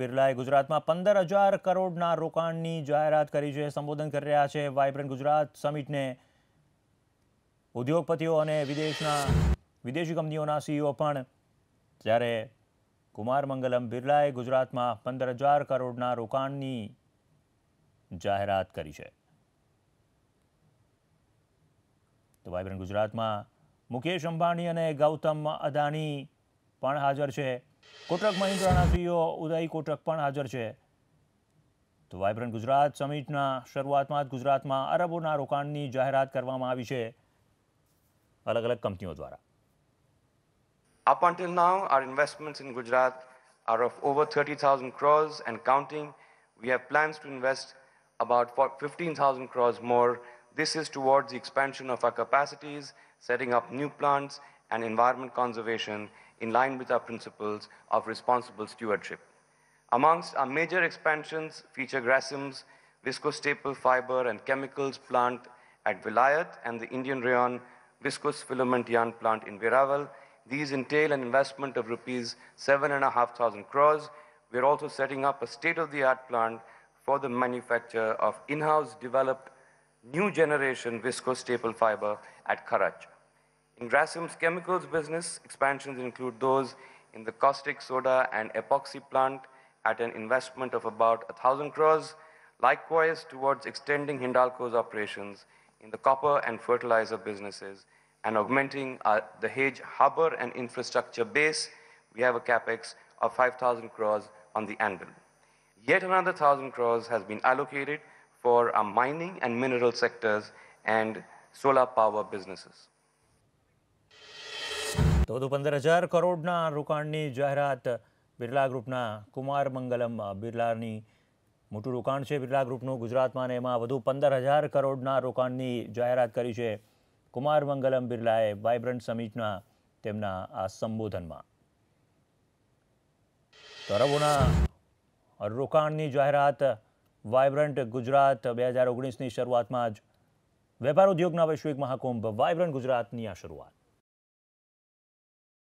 બિરલાએ ગુજરાતમાં 15,000 કરોડના રોકાણની જાહેરાત કરી છે. સંબોધન કરી રહ્યા છે વાઇબ્રન્ટ ગુજરાત સમિટને. ઉદ્યોગપતિઓ અને વિદેશી કંપનીઓના સીઈઓ પણ. જ્યારે કુમાર મંગલમ બિરલાએ ગુજરાતમાં 15,000 કરોડના રોકાણની જાહેરાત કરી છે. તો વાઇબ્રન્ટ ગુજરાતમાં મુકેશ અંબાણી અને ગૌતમ અદાણી પણ હાજર છે. કોટક મહિન્દ્રાના સીઈઓ ઉદય કોટક પણ હાજર છે. તો વાઇબ્રન્ટ ગુજરાત સમિટના શરૂઆતમાં જ ગુજરાતમાં અરબોના રોકાણની જાહેરાત કરવામાં આવી છે અલગ અલગ કંપનીઓ દ્વારા. Up until now, our investments in Gujarat are of over 30,000 crores and counting. We have plans to invest about 15,000 crores more. This is towards the expansion of our capacities, setting up new plants and environment conservation in line with our principles of responsible stewardship. Amongst our major expansions feature Grasim's viscose staple fiber and chemicals plant at Vilayat and the Indian Rayon viscose filament yarn plant in Veraval. These entail an investment of rupees 7,500 crores. We are also setting up a state-of-the-art plant for the manufacture of in-house developed new generation viscose staple fiber at Kharach. In Grasim's chemicals business, expansions include those in the caustic soda and epoxy plant at an investment of about 1,000 crores. Likewise, towards extending Hindalco's operations in the copper and fertilizer businesses and augmenting the Dahej harbour and infrastructure base, we have a capex of 5,000 crores on the anvil. Yet another 1,000 crores has been allocated for our mining and mineral sectors and solar power businesses. તો 15,000 કરોડના રોકાણની જાહેરાત બિરલા ગ્રુપના કુમાર મંગલમ બિરલાની મોટું રોકાણ છે બિરલા ગ્રુપનું ગુજરાતમાં, અને એમાં વધુ 15,000 કરોડના રોકાણની જાહેરાત કરી છે કુમાર મંગલમ બિરલાએ વાઇબ્રન્ટ સમિટના તેમના આ સંબોધનમાં. તો અરબોના રોકાણની જાહેરાત વાઇબ્રન્ટ ગુજરાત 2019ની શરૂઆતમાં જ વેપાર ઉદ્યોગના વૈશ્વિક મહાકુંભ વાઇબ્રન્ટ ગુજરાતની આ શરૂઆત.